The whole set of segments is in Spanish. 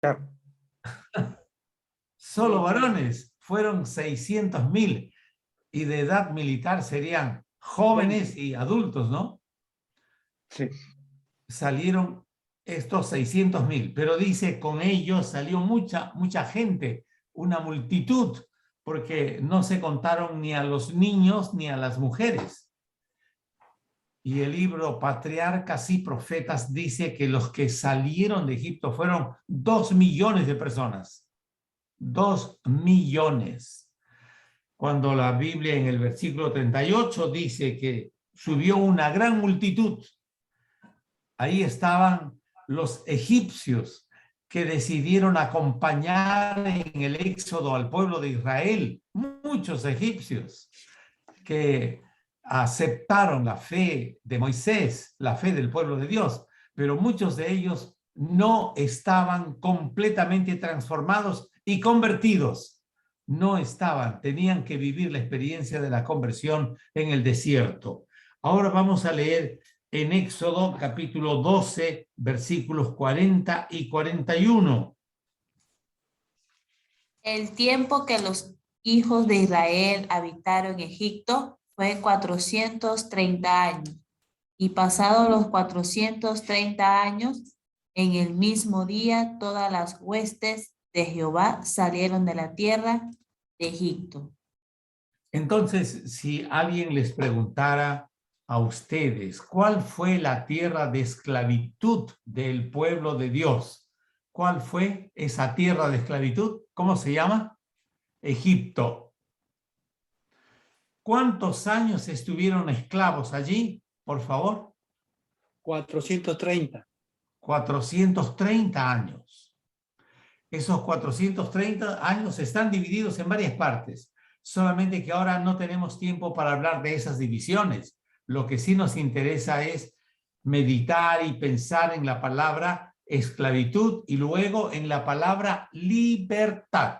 Claro. Solo varones fueron 600.000 y de edad militar serían jóvenes y adultos, ¿no? Sí. Salieron estos 600.000, pero dice con ellos salió mucha gente, una multitud, porque no se contaron ni a los niños ni a las mujeres. Y el libro Patriarcas y Profetas dice que los que salieron de Egipto fueron 2 millones de personas. 2 millones. Cuando la Biblia en el versículo 38 dice que subió una gran multitud, ahí estaban los egipcios que decidieron acompañar en el éxodo al pueblo de Israel. Muchos egipcios que aceptaron la fe de Moisés, la fe del pueblo de Dios, pero muchos de ellos no estaban completamente transformados y convertidos. No estaban, tenían que vivir la experiencia de la conversión en el desierto. Ahora vamos a leer en Éxodo capítulo 12, versículos 40 y 41. El tiempo que los hijos de Israel habitaron en Egipto fue 430 años. Y pasados los 430 años, en el mismo día todas las huestes de Jehová salieron de la tierra de Egipto. Entonces, si alguien les preguntara a ustedes, ¿cuál fue la tierra de esclavitud del pueblo de Dios? ¿Cuál fue esa tierra de esclavitud? ¿Cómo se llama? Egipto. ¿Cuántos años estuvieron esclavos allí, por favor? 430. 430 años. Esos 430 años están divididos en varias partes, solamente que ahora no tenemos tiempo para hablar de esas divisiones. Lo que sí nos interesa es meditar y pensar en la palabra esclavitud y luego en la palabra libertad.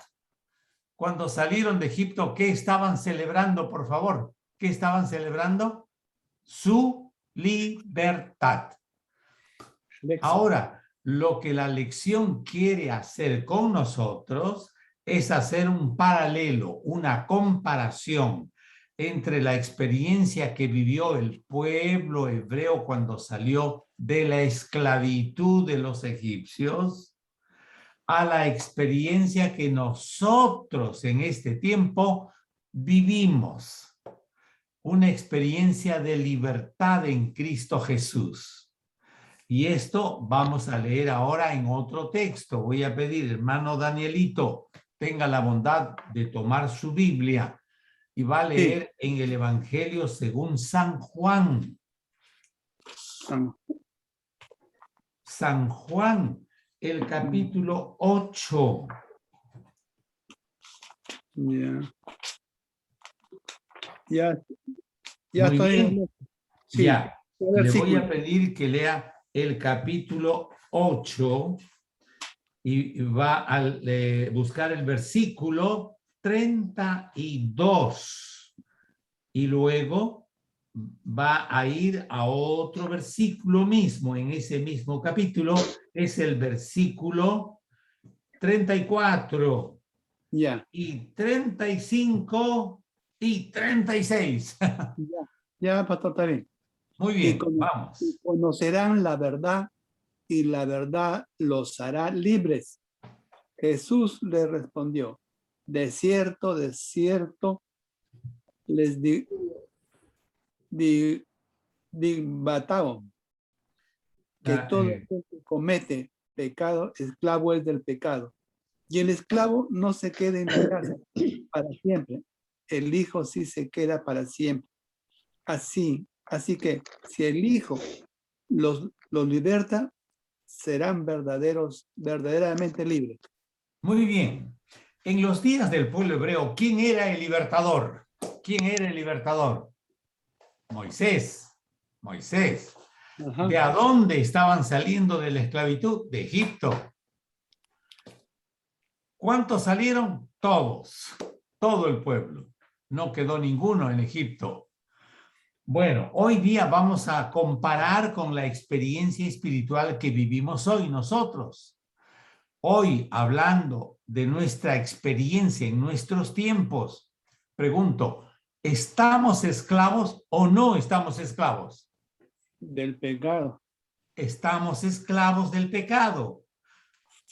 Cuando salieron de Egipto, ¿qué estaban celebrando, por favor? ¿Qué estaban celebrando? Su libertad. Ahora, lo que la lección quiere hacer con nosotros es hacer un paralelo, una comparación entre la experiencia que vivió el pueblo hebreo cuando salió de la esclavitud de los egipcios a la experiencia que nosotros en este tiempo vivimos, una experiencia de libertad en Cristo Jesús. Y esto vamos a leer ahora en otro texto. Voy a pedir, hermano Danielito, tenga la bondad de tomar su Biblia y va a leer en el Evangelio según San Juan. San Juan, el capítulo 8. Ya Muy estoy bien. Sí. Ya. Le voy a pedir que lea el capítulo 8 y va a buscar el versículo 32 y luego va a ir a otro versículo mismo en ese mismo capítulo, es el versículo 34 y 35 y 36. Ya, pastor, está bien. Muy bien, vamos. Y conocerán la verdad y la verdad los hará libres. Jesús le respondió, de cierto, les digo que todo el que comete pecado, esclavo es del pecado. Y el esclavo no se queda en la casa para siempre. El hijo sí se queda para siempre. Así que si el hijo los liberta, serán verdaderamente libres. Muy bien. En los días del pueblo hebreo, ¿quién era el libertador? ¿Quién era el libertador? Moisés. Moisés. Ajá. ¿De a dónde estaban saliendo de la esclavitud? De Egipto. ¿Cuántos salieron? Todos. Todo el pueblo. No quedó ninguno en Egipto. Bueno, hoy día vamos a comparar con la experiencia espiritual que vivimos hoy nosotros. Hoy, hablando de nuestra experiencia en nuestros tiempos, pregunto, ¿estamos esclavos o no estamos esclavos? Del pecado. Estamos esclavos del pecado.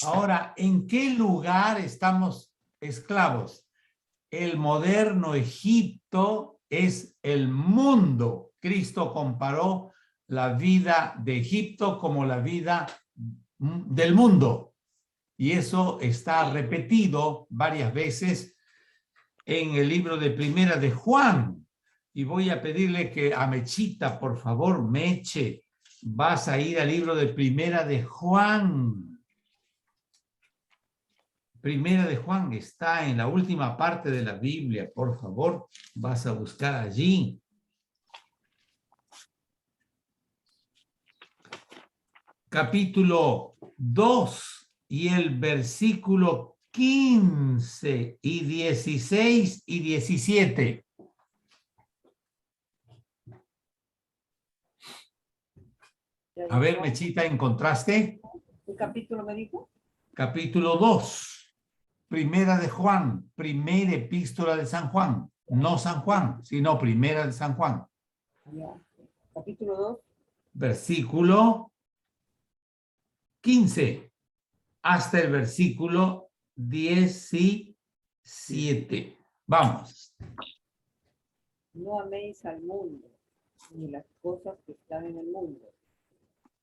Ahora, ¿en qué lugar estamos esclavos? El moderno Egipto es el mundo. Cristo comparó la vida de Egipto como la vida del mundo. Y eso está repetido varias veces en el libro de Primera de Juan. Y voy a pedirle que a Mechita, por favor, Meche, vas a ir al libro de Primera de Juan. Primera de Juan está en la última parte de la Biblia, por favor, vas a buscar allí. Capítulo 2 y el versículo 15 y 16 y 17. A ver, Mechita, ¿encontraste? ¿Qué capítulo me dijo? Capítulo 2. Primera de Juan, primera epístola de San Juan, no San Juan, sino primera de San Juan. Ya. Capítulo 2. Versículo 15 hasta el versículo 17. Vamos. No améis al mundo, ni las cosas que están en el mundo.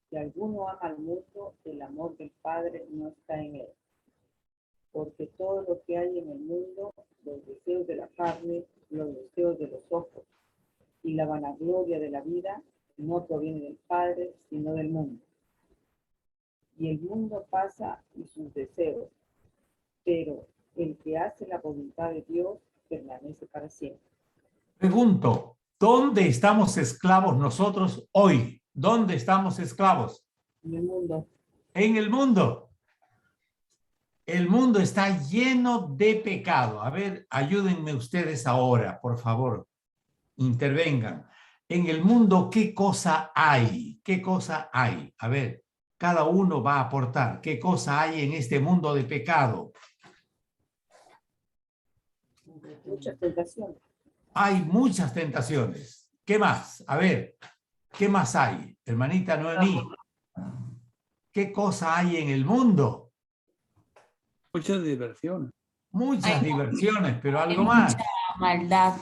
Si alguno ama al mundo, el amor del Padre no está en él. Porque todo lo que hay en el mundo, los deseos de la carne, los deseos de los ojos y la vanagloria de la vida, no proviene del Padre, sino del mundo. Y el mundo pasa y sus deseos, pero el que hace la voluntad de Dios permanece para siempre. Pregunto, ¿dónde estamos esclavos nosotros hoy? ¿Dónde estamos esclavos? En el mundo. En el mundo. El mundo está lleno de pecado. A ver, ayúdenme ustedes ahora, por favor. Intervengan. En el mundo, ¿qué cosa hay? ¿Qué cosa hay? A ver, cada uno va a aportar. ¿Qué cosa hay en este mundo de pecado? Muchas tentaciones. Hay muchas tentaciones. ¿Qué más? A ver, ¿qué más hay? Hermanita Noemí, ¿qué cosa hay en el mundo? Muchas diversiones. Muchas diversiones, pero Hay algo más. mucha maldad.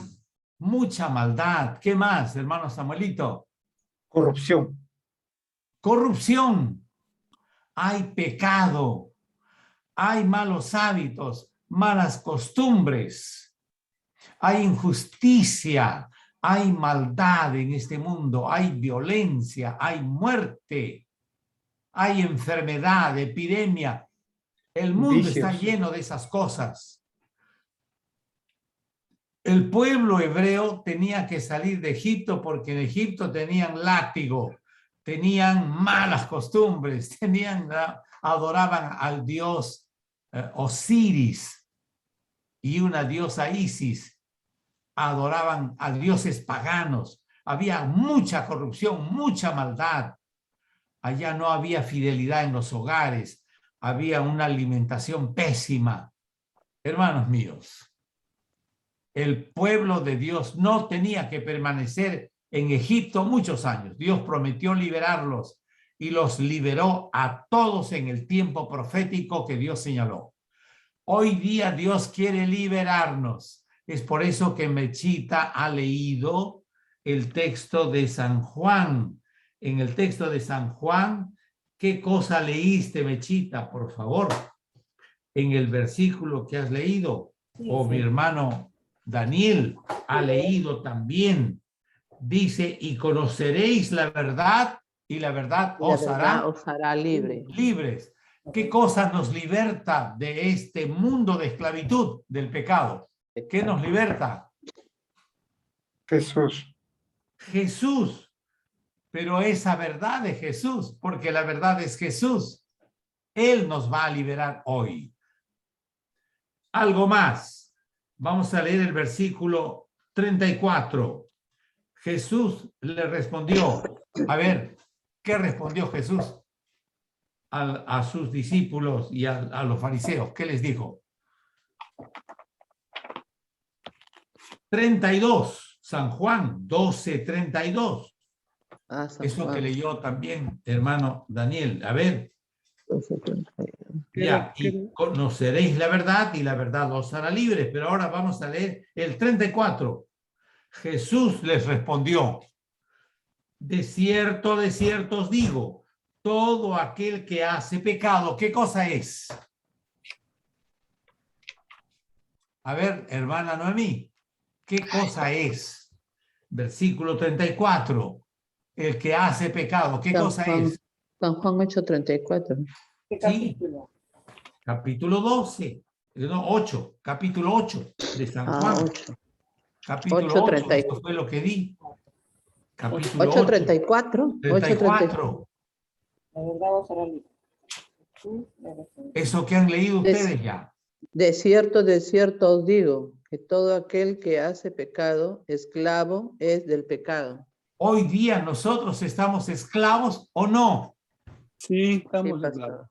Mucha maldad. ¿Qué más, hermano Samuelito? Corrupción. Corrupción. Hay pecado. Hay malos hábitos, malas costumbres. Hay injusticia. Hay maldad en este mundo. Hay violencia. Hay muerte. Hay enfermedad, epidemia. El mundo está lleno de esas cosas. El pueblo hebreo tenía que salir de Egipto porque en Egipto tenían látigo, tenían malas costumbres, adoraban al dios Osiris y una diosa Isis, adoraban a dioses paganos. Había mucha corrupción, mucha maldad. Allá no había fidelidad en los hogares. Había una alimentación pésima. Hermanos míos, el pueblo de Dios no tenía que permanecer en Egipto muchos años. Dios prometió liberarlos y los liberó a todos en el tiempo profético que Dios señaló. Hoy día Dios quiere liberarnos. Es por eso que Mechita ha leído el texto de San Juan. En el texto de San Juan, ¿qué cosa leíste, Mechita, por favor? En el versículo que has leído, o mi hermano Daniel ha leído también, dice, y conoceréis la verdad, y la verdad os hará libres. ¿Qué cosa nos liberta de este mundo de esclavitud, del pecado? ¿Qué nos liberta? Jesús. Jesús. Pero esa verdad de Jesús, porque la verdad es Jesús. Él nos va a liberar hoy. Algo más. Vamos a leer el versículo 34. Jesús le respondió. A ver, ¿qué respondió Jesús? a sus discípulos y a los fariseos? ¿Qué les dijo? 32, San Juan 12:32. Ah, San Eso Juan. que leyó también, hermano Daniel. A ver, 12:32. ya, y conoceréis la verdad y la verdad os hará libres. Pero ahora vamos a leer el 34. Jesús les respondió: de cierto os digo, todo aquel que hace pecado, ¿qué cosa es? A ver, hermana Noemí, ¿qué cosa es? Versículo 34. El que hace pecado, ¿qué San cosa Juan, es? San Juan 8:34. ¿Qué Sí. capítulo? Capítulo 12, no, 8, capítulo 8 de San Juan. 8. Capítulo 8, 8:34. esto fue lo que di. Capítulo 8, 8:34. 34. La verdad os hará libre. Jesús le respondió. Eso que han leído ustedes ya. De cierto os digo, que todo aquel que hace pecado, esclavo es del pecado. Hoy día nosotros estamos esclavos o no. Sí, Sí, estamos pastor. claros.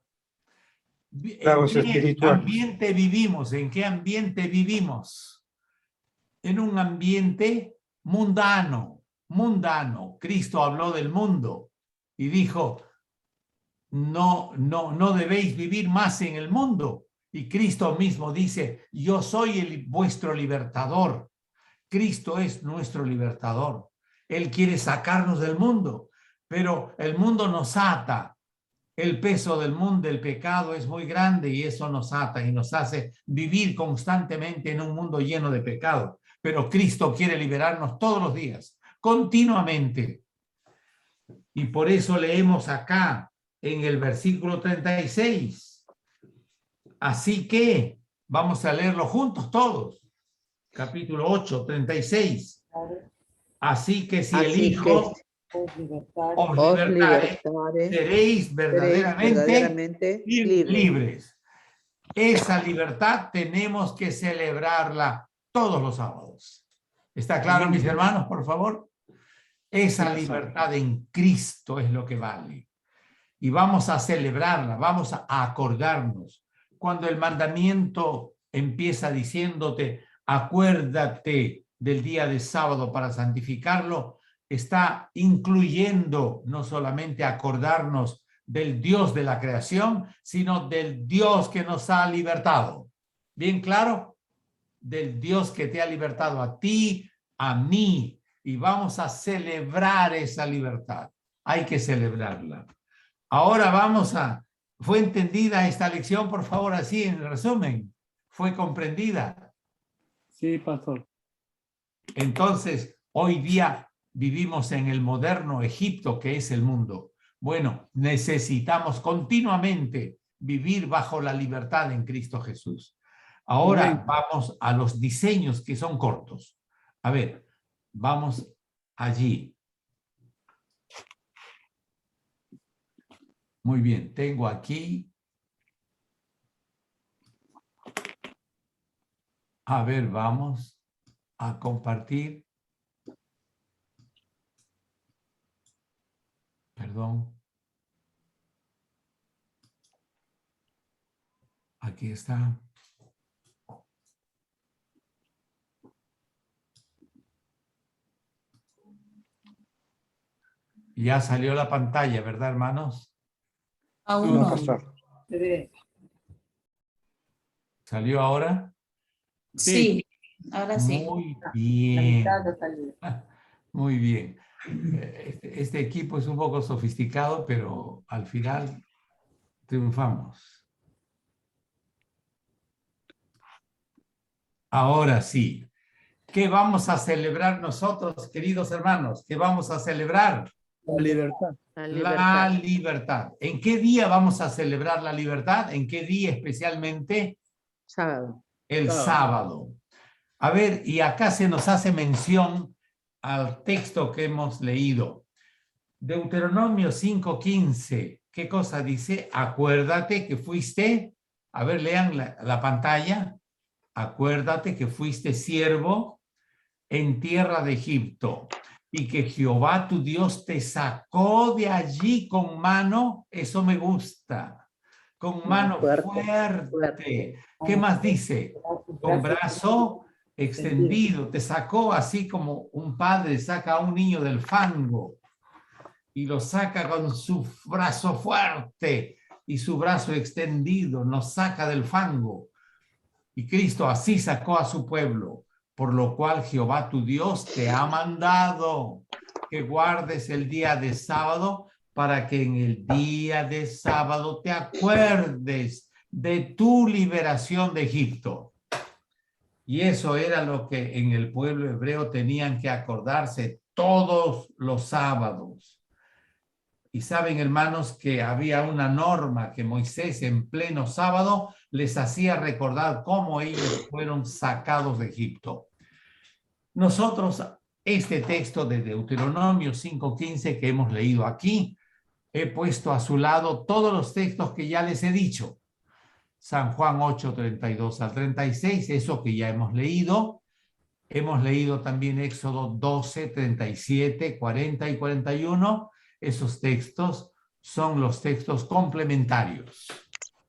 ¿En Esclavos qué espirituales. ambiente vivimos? ¿En qué ambiente vivimos? En un ambiente mundano. Cristo habló del mundo y dijo: no debéis vivir más en el mundo. Y Cristo mismo dice: yo soy vuestro libertador. Cristo es nuestro libertador. Él quiere sacarnos del mundo, pero el mundo nos ata. El peso del mundo, del pecado, es muy grande y eso nos ata y nos hace vivir constantemente en un mundo lleno de pecado. Pero Cristo quiere liberarnos todos los días, continuamente. Y por eso leemos acá en el versículo 36. Así que vamos a leerlo juntos todos. Capítulo 8, 36. Así que si el Así Hijo Os libertad. os libertare, libertare, seréis verdaderamente libres. libres. Esa libertad tenemos que celebrarla todos los sábados. ¿Está claro, mis hermanos, por favor? Esa libertad en Cristo es lo que vale. Y vamos a celebrarla, vamos a acordarnos. Cuando el mandamiento empieza diciéndote: acuérdate del día de sábado para santificarlo, está incluyendo no solamente acordarnos del Dios de la creación, sino del Dios que nos ha libertado. ¿Bien claro? Del Dios que te ha libertado a ti, a mí, y vamos a celebrar esa libertad. Hay que celebrarla. Ahora vamos a... ¿Fue entendida esta lección, por favor, así en resumen? ¿Fue comprendida? Sí, pastor. Entonces, hoy día vivimos en el moderno Egipto, que es el mundo. Bueno, necesitamos continuamente vivir bajo la libertad en Cristo Jesús. Ahora vamos a los diseños que son cortos. A ver, vamos allí. Muy bien, tengo aquí. A ver, vamos a compartir. Perdón. Aquí está. Ya salió la pantalla, ¿verdad, hermanos? Aún No, no. pastor. Se ve. ¿Salió ahora? Sí, ahora sí. Muy La bien. mitad ha salido. Muy bien. Este equipo es un poco sofisticado, pero al final triunfamos. Ahora sí. ¿Qué vamos a celebrar nosotros, queridos hermanos? ¿Qué vamos a celebrar? La libertad. La La libertad. libertad. ¿En qué día vamos a celebrar la libertad? ¿En qué día especialmente? Sábado. El sábado. A ver, y acá se nos hace mención al texto que hemos leído. Deuteronomio 5:15. ¿Qué cosa dice? Acuérdate que fuiste, a ver, lean la pantalla. Acuérdate que fuiste siervo en tierra de Egipto. y que Jehová tu Dios te sacó de allí con mano, eso me gusta, con mano fuerte. ¿Qué más dice? Con brazo extendido, te sacó así como un padre saca a un niño del fango y lo saca con su brazo fuerte y su brazo extendido, nos saca del fango. Y Cristo así sacó a su pueblo, por lo cual Jehová tu Dios te ha mandado que guardes el día de sábado para que en el día de sábado te acuerdes de tu liberación de Egipto. Y eso era lo que en el pueblo hebreo tenían que acordarse todos los sábados. Y saben, hermanos, que había una norma que Moisés en pleno sábado les hacía recordar cómo ellos fueron sacados de Egipto. Nosotros, este texto de Deuteronomio 5:15 que hemos leído aquí, he puesto a su lado todos los textos que ya les he dicho. San Juan 8:32 al 36, eso que ya hemos leído. Hemos leído también Éxodo 12, 37, 40 y 41. Esos textos son los textos complementarios.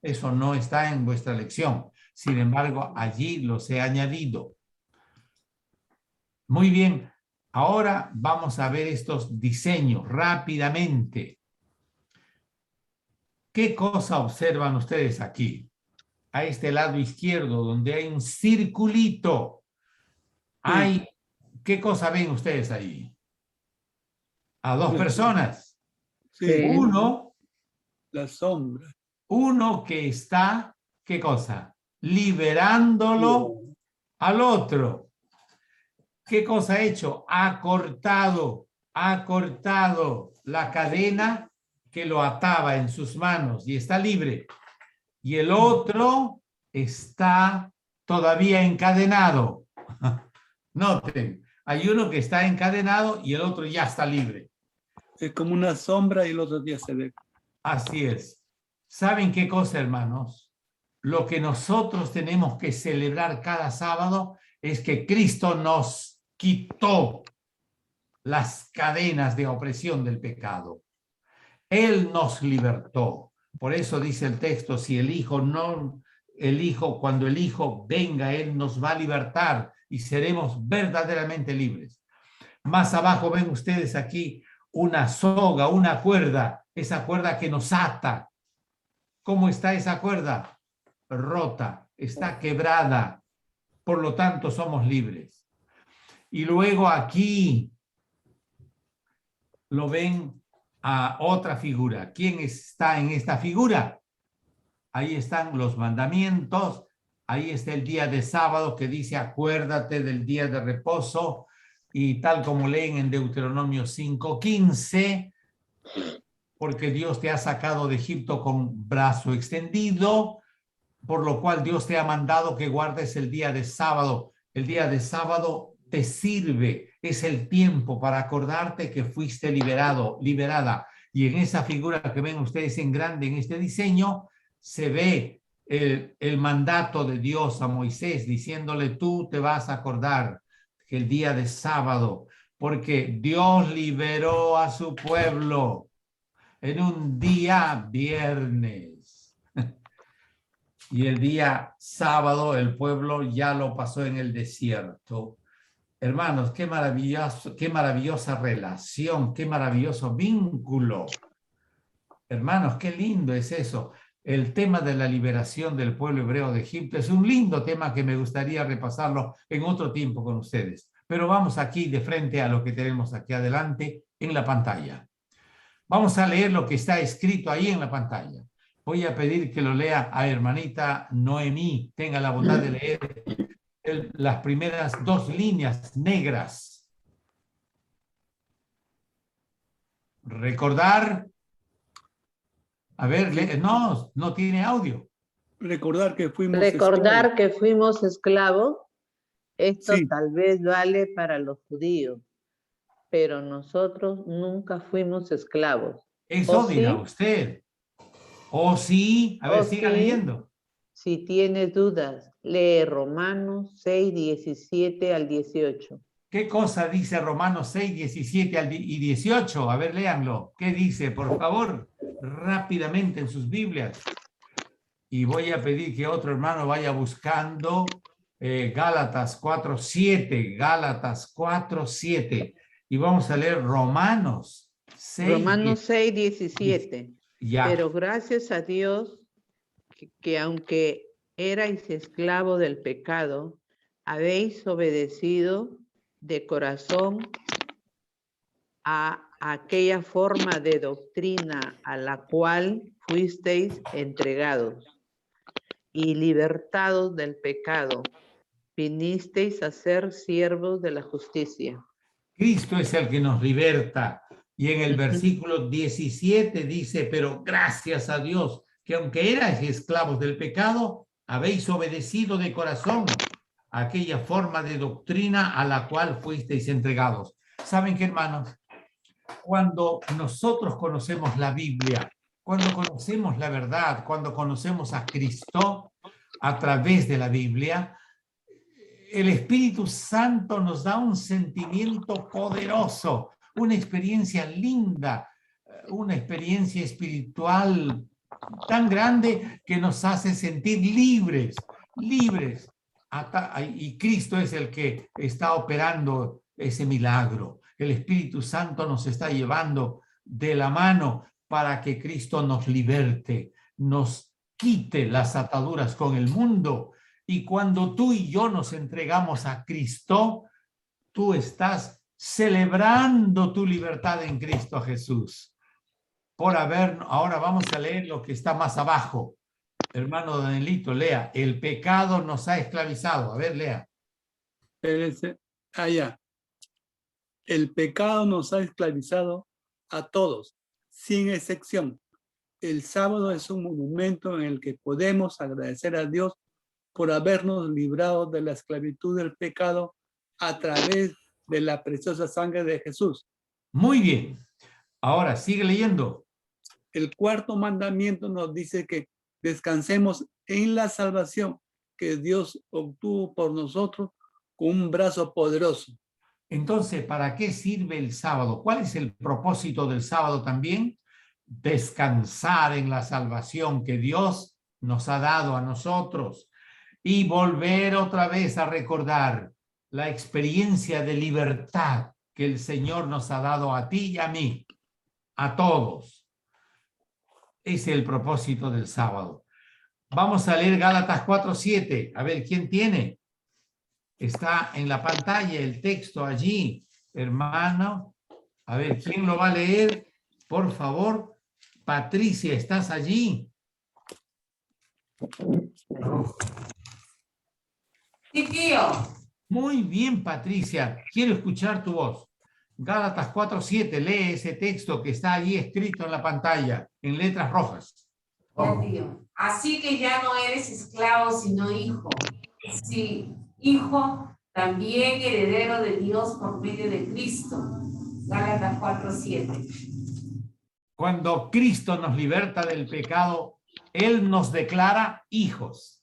Eso no está en vuestra lección. Sin embargo, allí los he añadido. Muy bien. Ahora vamos a ver estos diseños rápidamente. ¿Qué cosa observan ustedes aquí? A este lado izquierdo, donde hay un circulito. Hay, ¿qué cosa ven ustedes ahí? A dos personas. Sí. Uno, La sombra. uno que está, ¿qué cosa? Liberándolo al otro. ¿Qué cosa ha hecho? Ha cortado la cadena que lo ataba en sus manos y está libre. Y el otro está todavía encadenado. Noten, hay uno que está encadenado y el otro ya está libre. Es como una sombra y el otro día se ve. Así es. ¿Saben qué cosa, hermanos? Lo que nosotros tenemos que celebrar cada sábado es que Cristo nos quitó las cadenas de opresión del pecado. Él nos libertó. Por eso dice el texto, si cuando el Hijo venga, Él nos va a libertar y seremos verdaderamente libres. Más abajo ven ustedes aquí una soga, una cuerda, esa cuerda que nos ata. ¿Cómo está esa cuerda? Rota, está quebrada. Por lo tanto, somos libres. Y luego aquí lo ven a otra figura. ¿Quién está en esta figura? Ahí están los mandamientos. Ahí está el día de sábado que dice acuérdate del día de reposo. Y tal como leen en Deuteronomio 5:15, porque Dios te ha sacado de Egipto con brazo extendido, por lo cual Dios te ha mandado que guardes el día de sábado. El día de sábado te sirve, es el tiempo para acordarte que fuiste liberado, liberada. Y en esa figura que ven ustedes en grande en este diseño, se ve el mandato de Dios a Moisés diciéndole, tú te vas a acordar que el día de sábado, porque Dios liberó a su pueblo en un día viernes. Y el día sábado el pueblo ya lo pasó en el desierto. Hermanos, qué maravillosa relación, qué maravilloso vínculo. Hermanos, qué lindo es eso. El tema de la liberación del pueblo hebreo de Egipto es un lindo tema que me gustaría repasarlo en otro tiempo con ustedes. Pero vamos aquí de frente a lo que tenemos aquí adelante en la pantalla. Vamos a leer lo que está escrito ahí en la pantalla. Voy a pedir que lo lea a hermanita Noemí. Tenga la bondad de leer las primeras 2 líneas negras. Recordar. A ver, no tiene audio. Recordar que fuimos esclavos. Esto Sí. tal vez vale para los judíos, pero nosotros nunca fuimos esclavos. Eso diga usted. O sí, a ver, siga leyendo. Si tienes dudas, lee Romanos 6, 17 al 18. ¿Qué cosa dice Romanos 6, 17 y 18? A ver, léanlo. ¿Qué dice? Por favor, rápidamente en sus Biblias. Y voy a pedir que otro hermano vaya buscando Gálatas 4:7. Gálatas 4:7. Y vamos a leer Romanos 6. Romanos 6, 17. Ya. Pero gracias a Dios que aunque erais esclavos del pecado, habéis obedecido de corazón a aquella forma de doctrina a la cual fuisteis entregados, y libertados del pecado, vinisteis a ser siervos de la justicia. Cristo es el que nos liberta. Y en el versículo 17 dice, pero gracias a Dios, que aunque erais esclavos del pecado, habéis obedecido de corazón a aquella forma de doctrina a la cual fuisteis entregados. ¿Saben qué, hermanos? Cuando nosotros conocemos la Biblia, cuando conocemos la verdad, cuando conocemos a Cristo a través de la Biblia, el Espíritu Santo nos da un sentimiento poderoso, una experiencia linda, una experiencia espiritual tan grande que nos hace sentir libres. Y Cristo es el que está operando ese milagro. El Espíritu Santo nos está llevando de la mano para que Cristo nos liberte, nos quite las ataduras con el mundo. Y cuando tú y yo nos entregamos a Cristo, tú estás celebrando tu libertad en Cristo Jesús. Ahora vamos a leer lo que está más abajo. Hermano Danielito, lea. El pecado nos ha esclavizado. A ver, lea. Allá. El pecado nos ha esclavizado a todos, sin excepción. El sábado es un momento en el que podemos agradecer a Dios por habernos librado de la esclavitud del pecado a través de la preciosa sangre de Jesús. Muy bien. Ahora, sigue leyendo. El cuarto mandamiento nos dice que descansemos en la salvación que Dios obtuvo por nosotros con un brazo poderoso. Entonces, ¿para qué sirve el sábado? ¿Cuál es el propósito del sábado también? Descansar en la salvación que Dios nos ha dado a nosotros y volver otra vez a recordar la experiencia de libertad que el Señor nos ha dado a ti y a mí, a todos. Ese es el propósito del sábado. Vamos a leer Gálatas 4:7. A ver, ¿quién tiene? Está en la pantalla el texto allí, hermano. A ver, ¿quién lo va a leer? Por favor. Patricia, ¿estás allí? Sí, tío. Muy bien, Patricia. Quiero escuchar tu voz. Gálatas 4:7, lee ese texto que está allí escrito en la pantalla, en letras rojas. Ya, tío. Así que ya no eres esclavo, sino hijo. Sí, hijo, también heredero de Dios por medio de Cristo. Gálatas 4:7. Cuando Cristo nos liberta del pecado, Él nos declara hijos.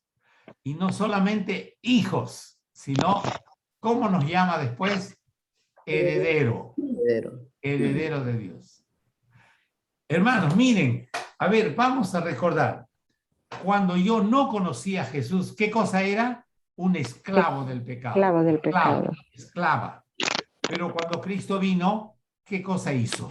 Y no solamente hijos, sino, ¿cómo nos llama después? Heredero. Heredero de Dios. Hermanos, miren, a ver, vamos a recordar. Cuando yo no conocía a Jesús, ¿qué cosa era? Un esclavo del pecado. Esclavo del pecado. Esclava. Pero cuando Cristo vino, ¿qué cosa hizo?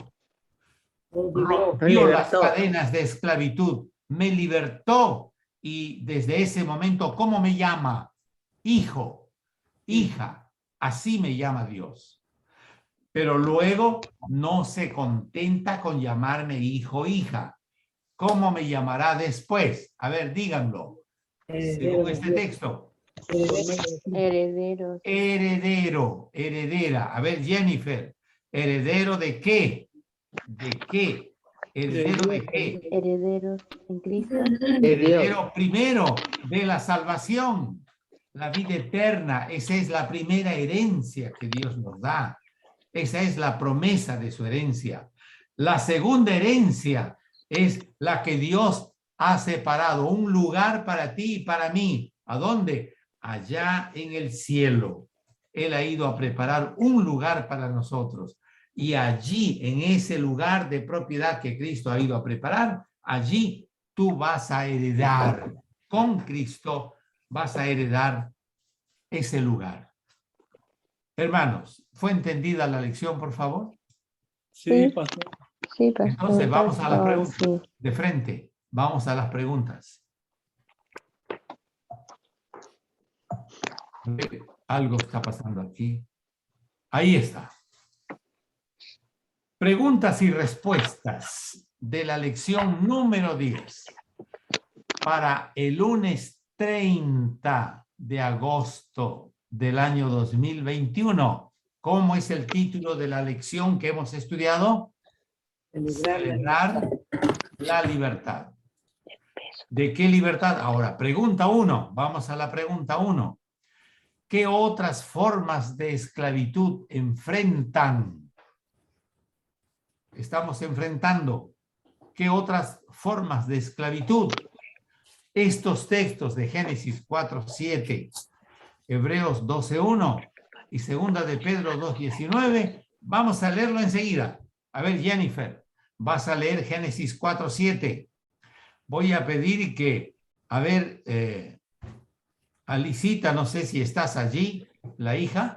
Rompió las cadenas de esclavitud, me libertó y desde ese momento, ¿cómo me llama? Hijo, hija, así me llama Dios. Pero luego no se contenta con llamarme hijo, hija. ¿Cómo me llamará después? A ver, díganlo. Según este texto. Herederos. Heredero, heredera. A ver, Jennifer, ¿heredero de qué? ¿De qué? ¿Heredero de qué? Herederos en Cristo. Heredero primero de la salvación, la vida eterna. Esa es la primera herencia que Dios nos da. Esa es la promesa de su herencia. La segunda herencia es la que Dios ha separado, un lugar para ti y para mí. ¿A dónde? Allá en el cielo. Él ha ido a preparar un lugar para nosotros. Y allí, en ese lugar de propiedad que Cristo ha ido a preparar, allí tú vas a heredar. Con Cristo vas a heredar ese lugar. Hermanos, ¿fue entendida la lección, por favor? Sí, pastor. Sí, pastor. Entonces vamos a las preguntas. Sí. De frente, vamos a las preguntas. Algo está pasando aquí. Ahí está. Preguntas y respuestas de la lección número 10 para el lunes 30 de agosto del año 2021. ¿Cómo es el título de la lección que hemos estudiado? Celebrar la libertad. ¿De qué libertad? Ahora, pregunta 1. Vamos a la pregunta 1. ¿Qué otras formas de esclavitud enfrentan? Estamos enfrentando. ¿Qué otras formas de esclavitud? Estos textos de Génesis 4:7, Hebreos 12:1 y Segunda de Pedro 2:19, vamos a leerlo enseguida. A ver, Jennifer, vas a leer Génesis 4:7. Voy a pedir que, a ver, Alicita, no sé si estás allí, la hija.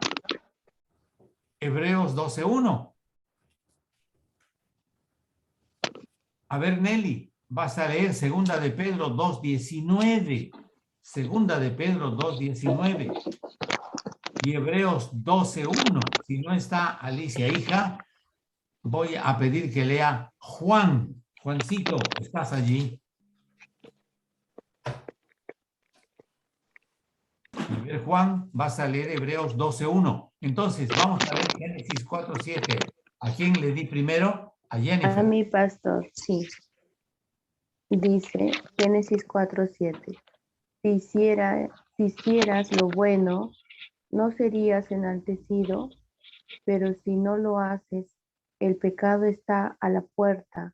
Hebreos 12:1. A ver, Nelly, vas a leer Segunda de Pedro 2:19. Segunda de Pedro 2:19. Y Hebreos 12:1. Si no está Alicia, hija, voy a pedir que lea Juan. Juancito, ¿estás allí? A ver, Juan, vas a leer Hebreos 12:1. Entonces, vamos a leer Génesis 4:7. ¿A quién le di primero? A Jennifer. A mi pastor, sí. Dice Génesis 4:7. Si hicieras lo bueno, no serías enaltecido, pero si no lo haces, el pecado está a la puerta,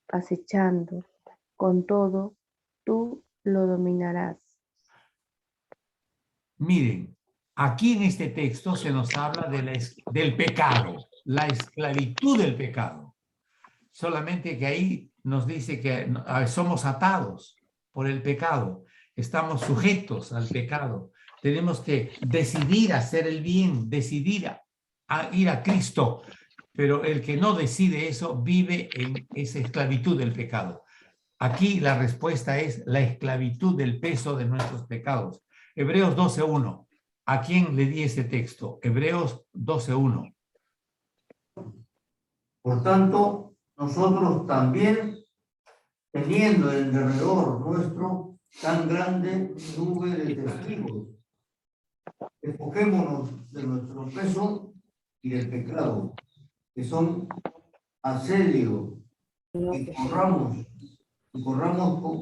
acechando. Con todo, tú lo dominarás. Miren, aquí en este texto se nos habla del pecado, la esclavitud del pecado. Solamente que ahí nos dice que somos atados por el pecado, estamos sujetos al pecado. Tenemos que decidir hacer el bien, decidir a ir a Cristo, pero el que no decide eso vive en esa esclavitud del pecado. Aquí la respuesta es la esclavitud del peso de nuestros pecados. Hebreos 12:1. ¿A quién le di ese texto? Hebreos 12:1. Por tanto, nosotros también, teniendo en derredor nuestro tan grande nube de testigos, despojémonos de nuestro peso y del pecado, que son asedio, y corramos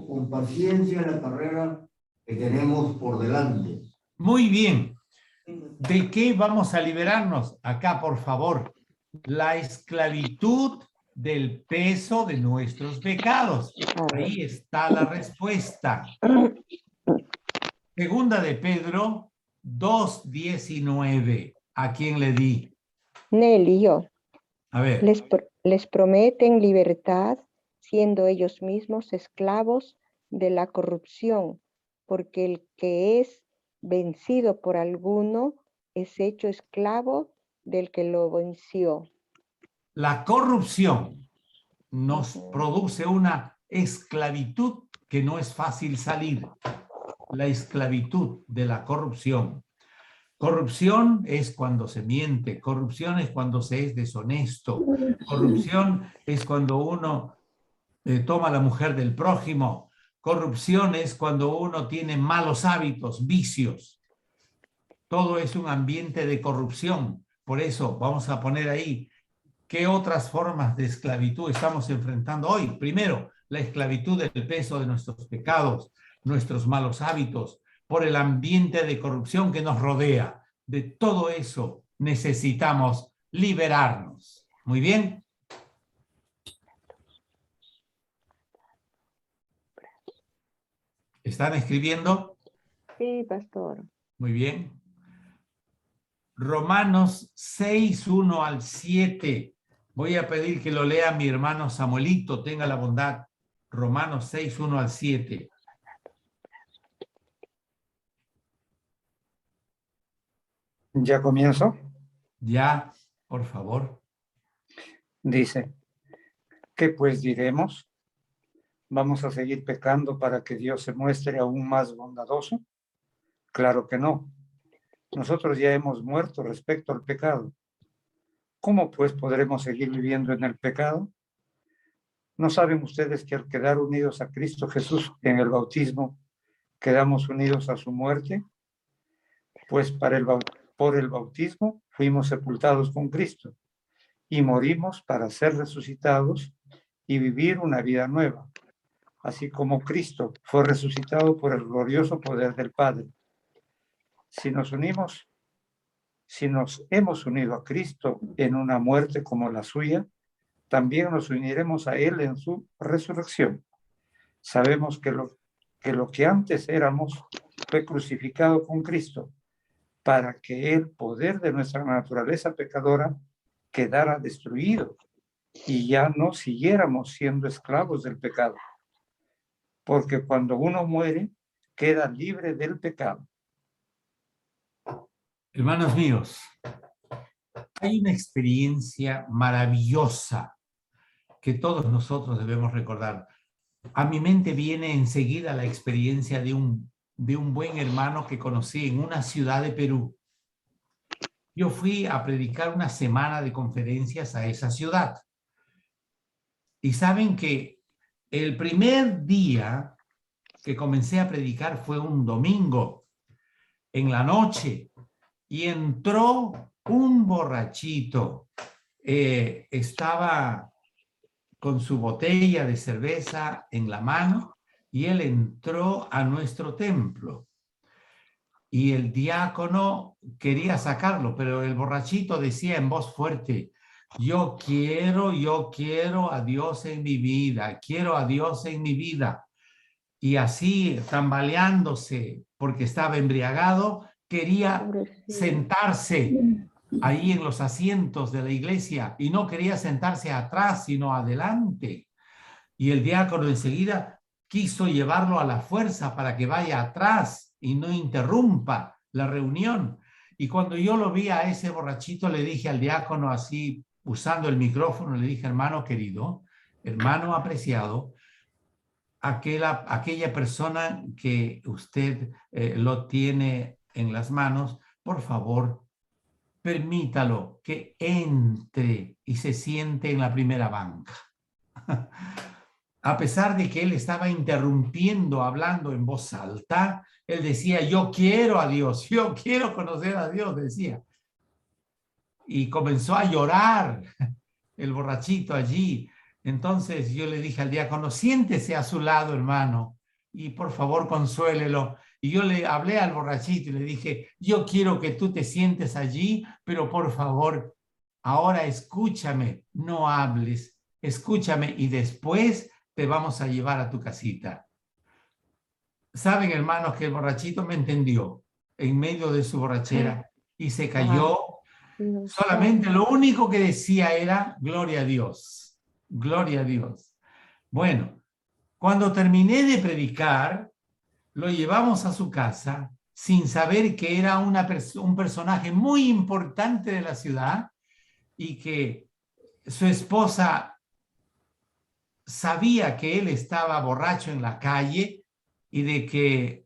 con paciencia la carrera que tenemos por delante. Muy bien. ¿De qué vamos a liberarnos? Acá, por favor. La esclavitud del peso de nuestros pecados. Ahí está la respuesta. Segunda de Pedro 2:19. ¿A quién le di? Nelly, yo. A ver. Les prometen libertad, siendo ellos mismos esclavos de la corrupción, porque el que es vencido por alguno es hecho esclavo del que lo venció. La corrupción nos produce una esclavitud que no es fácil salir. La esclavitud de la corrupción. Corrupción es cuando se miente, corrupción es cuando se es deshonesto, corrupción es cuando uno toma la mujer del prójimo, corrupción es cuando uno tiene malos hábitos, vicios. Todo es un ambiente de corrupción. Por eso vamos a poner ahí qué otras formas de esclavitud estamos enfrentando hoy. Primero, la esclavitud del peso de nuestros pecados, nuestros malos hábitos, por el ambiente de corrupción que nos rodea. De todo eso necesitamos liberarnos. Muy bien. ¿Están escribiendo? Sí, pastor. Muy bien. Romanos 6, 1 al 7. Voy a pedir que lo lea mi hermano Samuelito, tenga la bondad. Romanos 6, 1 al 7. ¿Ya comienzo? Ya, por favor. Dice, ¿qué pues diremos? ¿Vamos a seguir pecando para que Dios se muestre aún más bondadoso? Claro que no. Nosotros ya hemos muerto respecto al pecado. ¿Cómo pues podremos seguir viviendo en el pecado? ¿No saben ustedes que al quedar unidos a Cristo Jesús en el bautismo, quedamos unidos a su muerte? Pues por el bautismo fuimos sepultados con Cristo y morimos para ser resucitados y vivir una vida nueva, así como Cristo fue resucitado por el glorioso poder del Padre. Si nos hemos unido a Cristo en una muerte como la suya, también nos uniremos a Él en su resurrección. Sabemos que lo que antes éramos fue crucificado con Cristo, para que el poder de nuestra naturaleza pecadora quedara destruido y ya no siguiéramos siendo esclavos del pecado. Porque cuando uno muere, queda libre del pecado. Hermanos míos, hay una experiencia maravillosa que todos nosotros debemos recordar. A mi mente viene enseguida la experiencia de un buen hermano que conocí en una ciudad de Perú. Yo fui a predicar una semana de conferencias a esa ciudad. Y saben que el primer día que comencé a predicar fue un domingo, en la noche, y entró un borrachito. Estaba con su botella de cerveza en la mano y él entró a nuestro templo. Y el diácono quería sacarlo, pero el borrachito decía en voz fuerte, yo quiero a Dios en mi vida, quiero a Dios en mi vida. Y así, tambaleándose porque estaba embriagado, quería sentarse ahí en los asientos de la iglesia y no quería sentarse atrás, sino adelante. Y el diácono enseguida quiso llevarlo a la fuerza para que vaya atrás y no interrumpa la reunión. Y cuando yo lo vi a ese borrachito, le dije al diácono así, usando el micrófono, le dije, hermano querido, hermano apreciado, aquella persona que usted lo tiene en las manos, por favor, permítalo que entre y se siente en la primera banca. A pesar de que él estaba interrumpiendo, hablando en voz alta, él decía, yo quiero a Dios, yo quiero conocer a Dios, decía. Y comenzó a llorar el borrachito allí. Entonces yo le dije al diácono, siéntese a su lado, hermano, y por favor consuélelo. Y yo le hablé al borrachito y le dije, yo quiero que tú te sientes allí, pero por favor, ahora escúchame, no hables, escúchame y después te vamos a llevar a tu casita. Saben, hermanos, que el borrachito me entendió en medio de su borrachera y se cayó. Solamente lo único que decía era, gloria a Dios, gloria a Dios. Bueno, cuando terminé de predicar, lo llevamos a su casa sin saber que era un personaje muy importante de la ciudad y que su esposa sabía que él estaba borracho en la calle y de que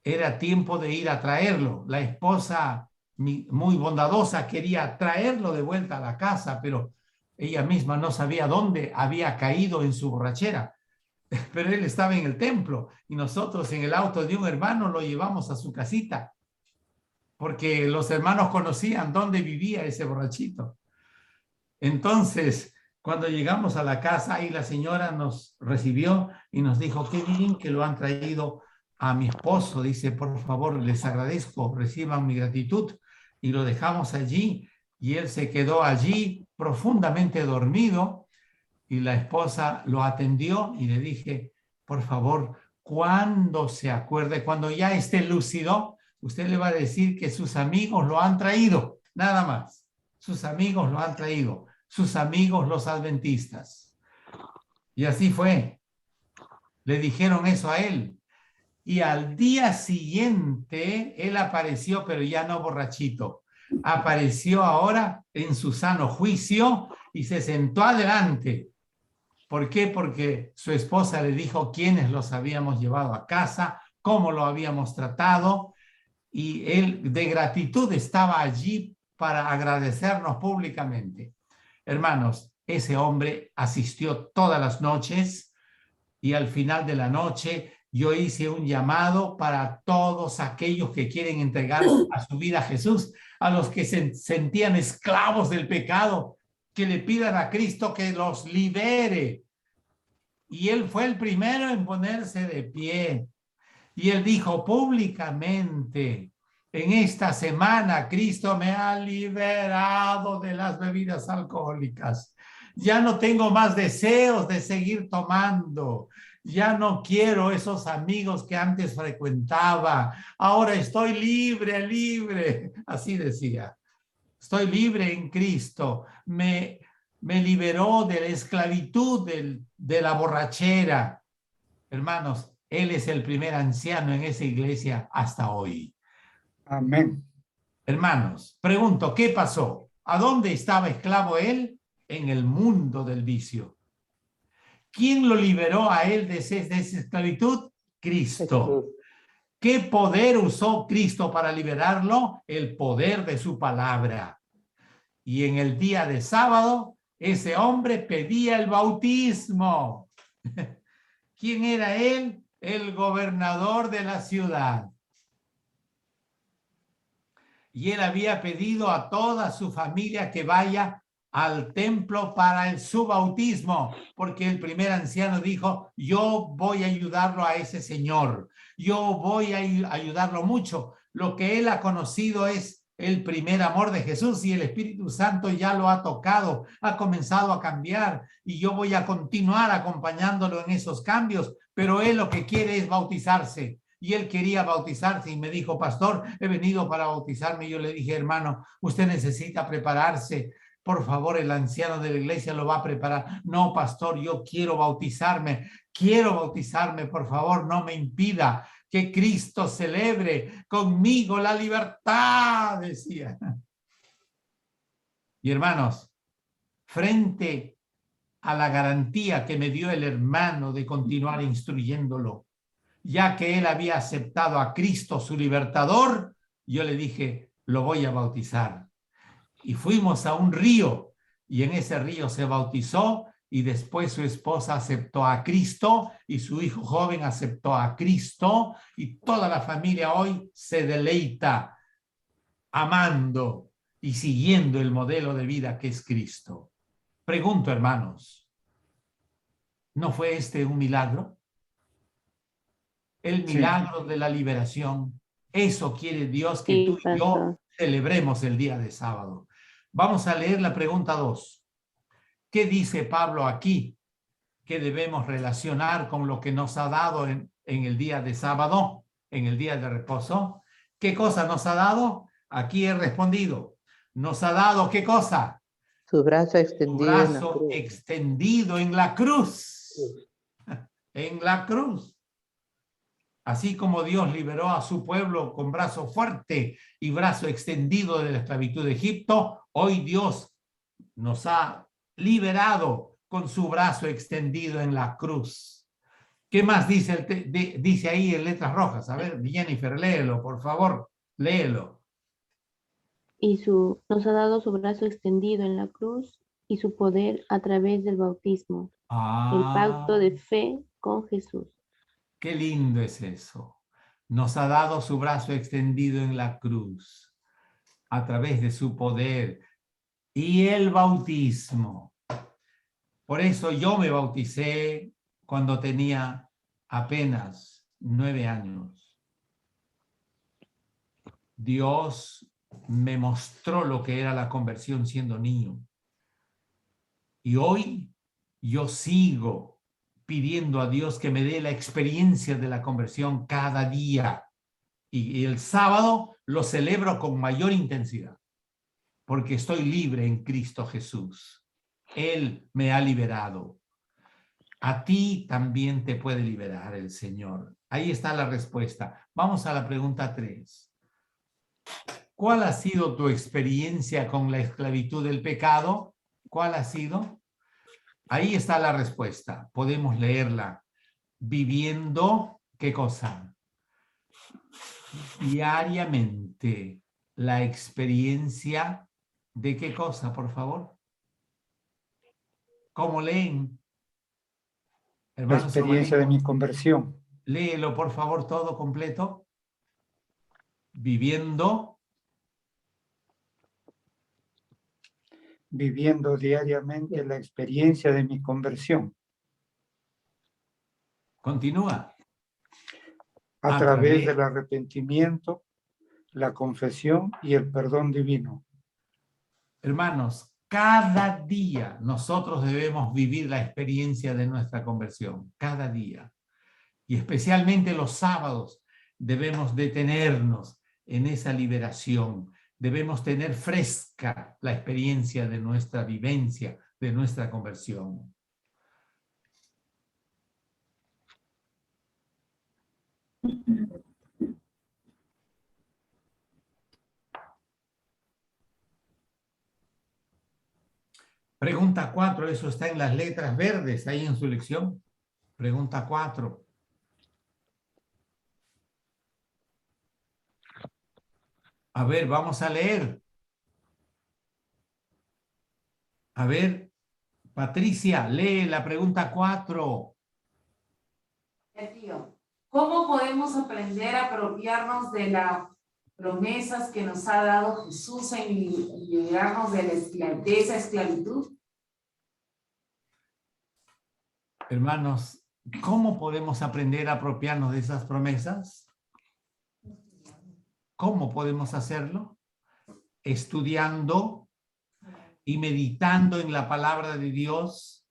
era tiempo de ir a traerlo. La esposa, muy bondadosa, quería traerlo de vuelta a la casa, pero ella misma no sabía dónde había caído en su borrachera. Pero él estaba en el templo y nosotros en el auto de un hermano lo llevamos a su casita porque los hermanos conocían dónde vivía ese borrachito. Entonces, cuando llegamos a la casa, ahí la señora nos recibió y nos dijo, qué bien que lo han traído a mi esposo. Dice, por favor, les agradezco, reciban mi gratitud. Y lo dejamos allí y él se quedó allí profundamente dormido. Y la esposa lo atendió y le dije, por favor, cuando se acuerde, cuando ya esté lúcido, usted le va a decir que sus amigos lo han traído, nada más. Sus amigos lo han traído, sus amigos los adventistas. Y así fue. Le dijeron eso a él. Y al día siguiente, él apareció, pero ya no borrachito. Apareció ahora en su sano juicio y se sentó adelante. ¿Por qué? Porque su esposa le dijo quiénes los habíamos llevado a casa, cómo lo habíamos tratado, y él de gratitud estaba allí para agradecernos públicamente. Hermanos, ese hombre asistió todas las noches y al final de la noche yo hice un llamado para todos aquellos que quieren entregar a su vida a Jesús, a los que se sentían esclavos del pecado, que le pidan a Cristo que los libere. Y él fue el primero en ponerse de pie. Y él dijo públicamente, en esta semana Cristo me ha liberado de las bebidas alcohólicas. Ya no tengo más deseos de seguir tomando. Ya no quiero esos amigos que antes frecuentaba. Ahora estoy libre, libre. Así decía. Estoy libre en Cristo. Me liberó de la esclavitud de la borrachera. Hermanos, él es el primer anciano en esa iglesia hasta hoy. Amén. Hermanos, pregunto, ¿qué pasó? ¿A dónde estaba esclavo él? En el mundo del vicio. ¿Quién lo liberó a él de esa esclavitud? Cristo. ¿Qué poder usó Cristo para liberarlo? El poder de su palabra. Y en el día de sábado, ese hombre pedía el bautismo. ¿Quién era él? El gobernador de la ciudad. Y él había pedido a toda su familia que vaya al templo para su bautismo, porque el primer anciano dijo, yo voy a ayudarlo a ese señor, yo voy a ayudarlo mucho. Lo que él ha conocido es el primer amor de Jesús y el Espíritu Santo ya lo ha tocado, ha comenzado a cambiar y yo voy a continuar acompañándolo en esos cambios, pero él lo que quiere es bautizarse. Y él quería bautizarse y me dijo, pastor, he venido para bautizarme. Y yo le dije, hermano, usted necesita prepararse. Por favor, el anciano de la iglesia lo va a preparar. No, pastor, yo quiero bautizarme. Quiero bautizarme, por favor, no me impida que Cristo celebre conmigo la libertad, decía. Y hermanos, frente a la garantía que me dio el hermano de continuar instruyéndolo, ya que él había aceptado a Cristo su libertador, yo le dije, lo voy a bautizar. Y fuimos a un río y en ese río se bautizó y después su esposa aceptó a Cristo y su hijo joven aceptó a Cristo y toda la familia hoy se deleita amando y siguiendo el modelo de vida que es Cristo. Pregunto, hermanos, ¿no fue este un milagro? El milagro de la liberación. Eso quiere Dios que tú y yo celebremos el día de sábado. Vamos a leer la pregunta 2. ¿Qué dice Pablo aquí que debemos relacionar con lo que nos ha dado en el día de sábado, en el día de reposo? ¿Qué cosa nos ha dado? Aquí he respondido. ¿Nos ha dado qué cosa? Su brazo extendido, su brazo extendido en la cruz. En la cruz. Así como Dios liberó a su pueblo con brazo fuerte y brazo extendido de la esclavitud de Egipto, hoy Dios nos ha liberado con su brazo extendido en la cruz. ¿Qué más dice, dice ahí en letras rojas? A ver, Jennifer, léelo, por favor, léelo. Y nos ha dado su brazo extendido en la cruz y su poder a través del bautismo, el pacto de fe con Jesús. Qué lindo es eso. Nos ha dado su brazo extendido en la cruz a través de su poder y el bautismo. Por eso yo me bauticé cuando tenía apenas 9 años. Dios me mostró lo que era la conversión siendo niño. Y hoy yo sigo pidiendo a Dios que me dé la experiencia de la conversión cada día Y el sábado lo celebro con mayor intensidad, porque estoy libre en Cristo Jesús. Él me ha liberado. A ti también te puede liberar el Señor. Ahí está la respuesta. Vamos a la pregunta 3. ¿Cuál ha sido tu experiencia con la esclavitud del pecado? ¿Cuál ha sido? Ahí está la respuesta. Podemos leerla. Viviendo, ¿qué cosa? Diariamente. La experiencia de ¿qué cosa, por favor? ¿Cómo leen? La experiencia de mi conversión. Léelo, por favor, todo completo. Viviendo diariamente la experiencia de mi conversión. Continúa. A través del arrepentimiento, la confesión y el perdón divino. Hermanos, cada día nosotros debemos vivir la experiencia de nuestra conversión. Cada día. Y especialmente los sábados debemos detenernos en esa liberación. Debemos tener fresca la experiencia de nuestra vivencia, de nuestra conversión. Pregunta 4, eso está en las letras verdes, ahí en su lección. Pregunta 4. A ver, vamos a leer. A ver, Patricia, lee la pregunta 4. ¿Cómo podemos aprender a apropiarnos de las promesas que nos ha dado Jesús en liberarnos de esa esclavitud? Hermanos, ¿cómo podemos aprender a apropiarnos de esas promesas? ¿Cómo podemos hacerlo? Estudiando y meditando en la palabra de Dios,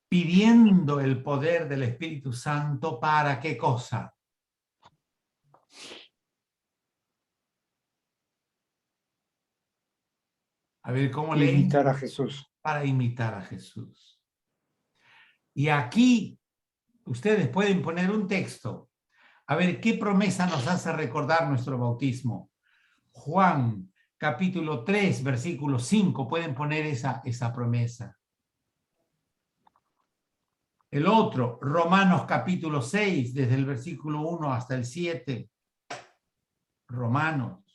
pidiendo el poder del Espíritu Santo para ¿qué cosa? A ver, ¿cómo leen? Imitar a Jesús. Para imitar a Jesús. Y aquí ustedes pueden poner un texto. A ver, ¿qué promesa nos hace recordar nuestro bautismo? Juan, capítulo 3, versículo 5. Pueden poner esa promesa. El otro, Romanos capítulo 6, desde el versículo 1 hasta el 7. Romanos.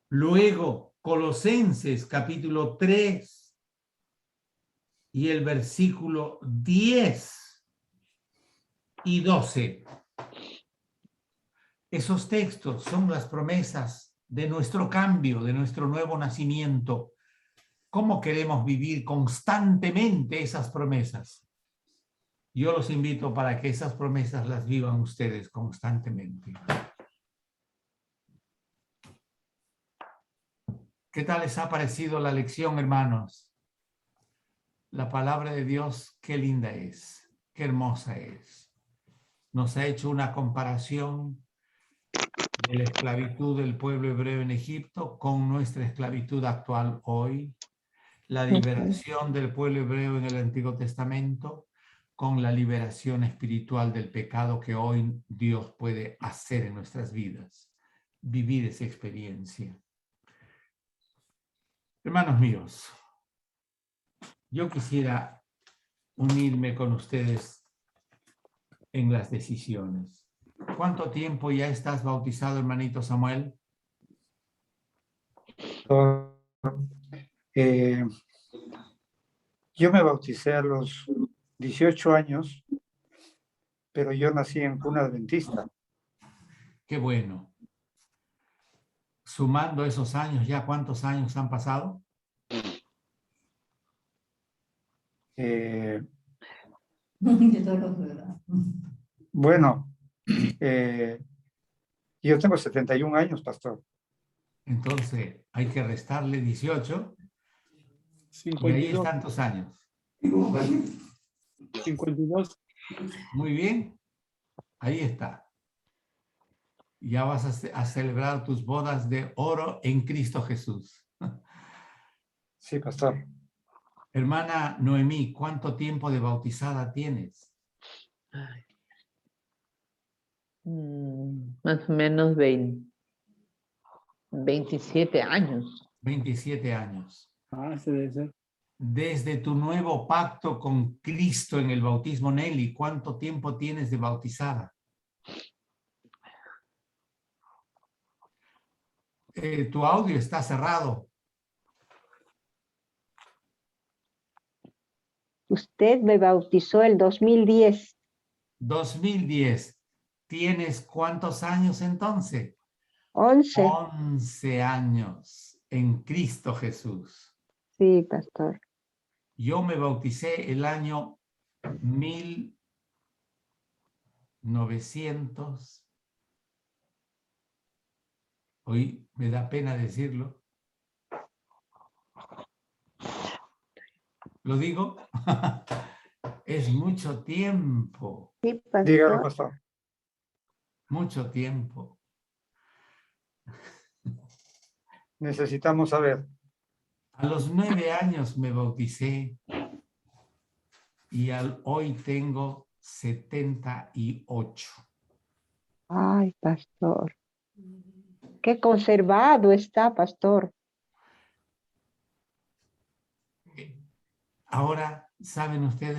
Luego, Colosenses capítulo 3 y el versículo 10 y 12. Esos textos son las promesas de nuestro cambio, de nuestro nuevo nacimiento. ¿Cómo queremos vivir constantemente esas promesas? Yo los invito para que esas promesas las vivan ustedes constantemente. ¿Qué tal les ha parecido la lección, hermanos? La palabra de Dios, qué linda es, qué hermosa es. Nos ha hecho una comparación de la esclavitud del pueblo hebreo en Egipto con nuestra esclavitud actual hoy, la liberación del pueblo hebreo en el Antiguo Testamento con la liberación espiritual del pecado que hoy Dios puede hacer en nuestras vidas, vivir esa experiencia. Hermanos míos, yo quisiera unirme con ustedes en las decisiones. ¿Cuánto tiempo ya estás bautizado, hermanito Samuel? Yo me bauticé a los 18 años, pero yo nací en cuna adventista. Qué bueno. Sumando esos años, ¿ya cuántos años han pasado? Bueno, yo tengo 71 años, pastor. Entonces, hay que restarle 18. 52. Y ahí están tus años. 52. Muy bien. Ahí está. Ya vas a celebrar tus bodas de oro en Cristo Jesús. Sí, pastor. Hermana Noemí, ¿cuánto tiempo de bautizada tienes? Más o menos 27 años. 27 años. Ah, se debe ser. Desde tu nuevo pacto con Cristo en el bautismo, Nelly, ¿cuánto tiempo tienes de bautizada? Tu audio está cerrado. Usted me bautizó el 2010. 2010. ¿Tienes cuántos años entonces? 11. 11 años en Cristo Jesús. Sí, pastor. Yo me bauticé el año 1900. Hoy me da pena decirlo. ¿Lo digo? Es mucho tiempo. Sí, pastor. Dígalo, pastor. Mucho tiempo. Necesitamos saber. A los 9 años me bauticé y hoy tengo 78. Ay, pastor. Qué conservado está, pastor. Ahora, ¿saben ustedes